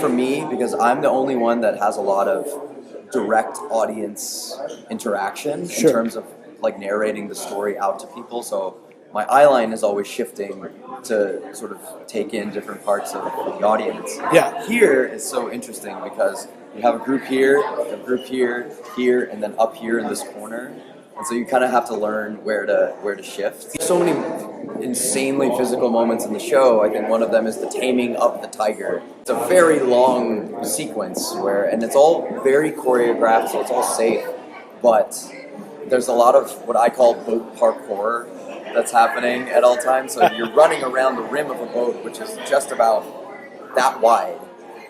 for me, because I'm the only one that has a lot of direct audience interaction Sure. in terms of like narrating the story out to people. So my eye line is always shifting to sort of take in different parts of the audience. Yeah. Here is so interesting because you have a group here, a group here, here, and then up here in this corner. And so you kind of have to learn where to shift. So many insanely physical moments in the show. I think one of them is the taming of the tiger. It's a very long sequence and it's all very choreographed, so it's all safe. But there's a lot of what I call boat parkour that's happening at all times. So you're running around the rim of a boat, which is just about that wide.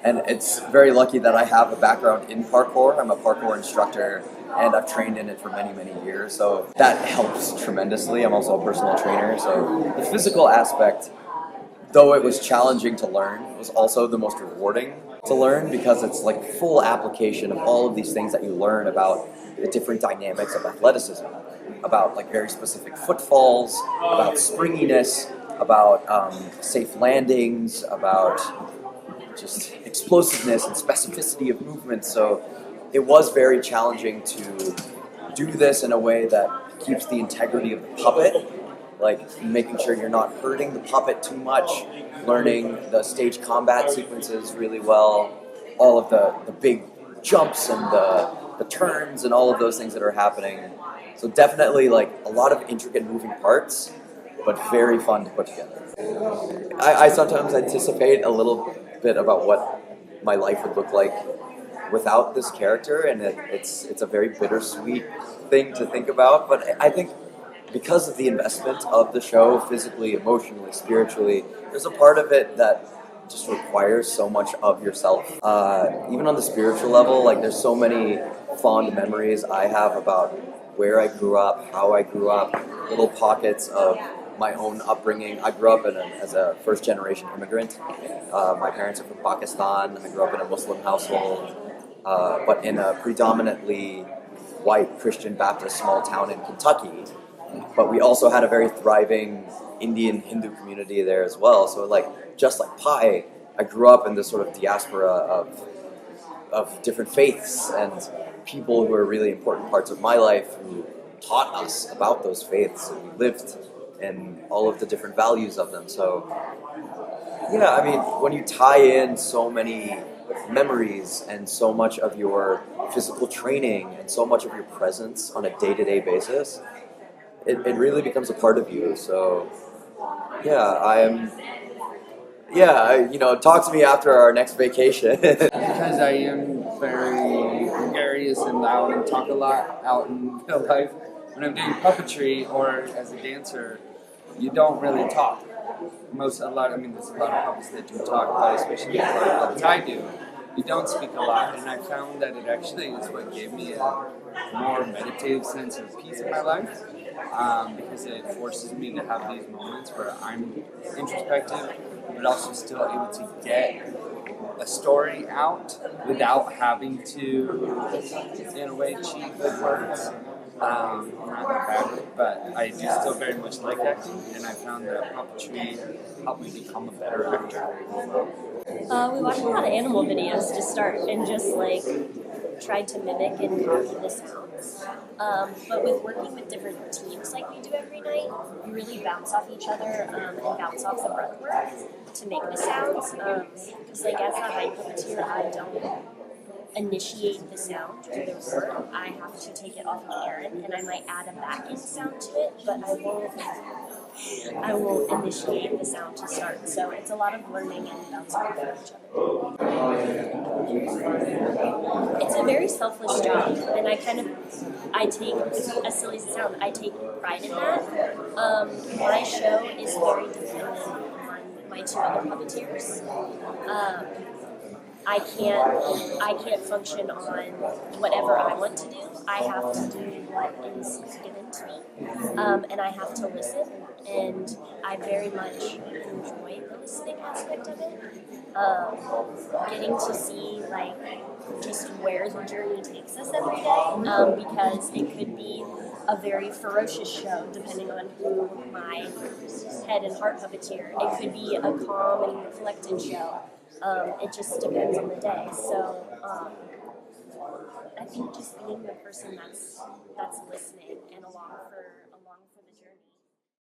And it's very lucky that I have a background in parkour. I'm a parkour instructor, and I've trained in it for many, many years. So that helps tremendously. I'm also a personal trainer. So the physical aspect, though it was challenging to learn, was also the most rewarding to learn because it's like full application of all of these things that you learn about the different dynamics of athleticism, about like very specific footfalls, about springiness, about safe landings, about just explosiveness and specificity of movement. So it was very challenging to do this in a way that keeps the integrity of the puppet, like making sure you're not hurting the puppet too much, learning the stage combat sequences really well, all of the big jumps and the turns and all of those things that are happening. So definitely like a lot of intricate moving parts, but very fun to put together. I sometimes anticipate a little bit about what my life would look like without this character, and it's a very bittersweet thing to think about. But I think because of the investment of the show, physically, emotionally, spiritually, there's a part of it that just requires so much of yourself. Even on the spiritual level, like there's so many fond memories I have about where I grew up, how I grew up, little pockets of my own upbringing. I grew up as a first-generation immigrant. My parents are from Pakistan. I grew up in a Muslim household, but in a predominantly white Christian Baptist small town in Kentucky. But we also had a very thriving Indian Hindu community there as well. So like, just like Pi, I grew up in this sort of diaspora of different faiths and people who are really important parts of my life who taught us about those faiths, and we lived in all of the different values of them. So yeah, I mean, when you tie in so many memories and so much of your physical training and so much of your presence on a day-to-day basis, it really becomes a part of you. So yeah, talk to me after our next vacation. Because I am very gregarious and loud and talk a lot out in real life. When I'm doing puppetry or as a dancer, you don't really talk. There's a lot of puppets that do talk, but especially the puppets I do, you don't speak a lot. And I found that it actually is what gave me a more meditative sense of peace in my life, because it forces me to have these moments where I'm introspective, but also still able to get a story out without having to, in a way, cheat with words. Not bad, but I do still very much like acting, and I found that puppetry helped me become a better actor. We watched a lot of animal videos to start and just like tried to mimic and copy the sounds. But with working with different teams like we do every night, we really bounce off each other and bounce off the breath work to make the sounds. Because like as a high puppeteer, I don't initiate the sound through the word. I have to take it off of Aaron, and I might add a back-end sound to it, but I won't initiate the sound to start. So it's a lot of learning and bouncing off of each other. It's a very selfless job, and I take, as silly as it sounds, I take pride in that. My show is very dependent on my two other puppeteers. I can't function on whatever I want to do. I have to do what is given to me, and I have to listen. And I very much enjoy the listening aspect of it. Getting to see like just where the journey takes us every day, because it could be a very ferocious show depending on who my head and heart puppeteer. It could be a calm and reflective show. It just depends on the day. So I think just being the person that's listening and along for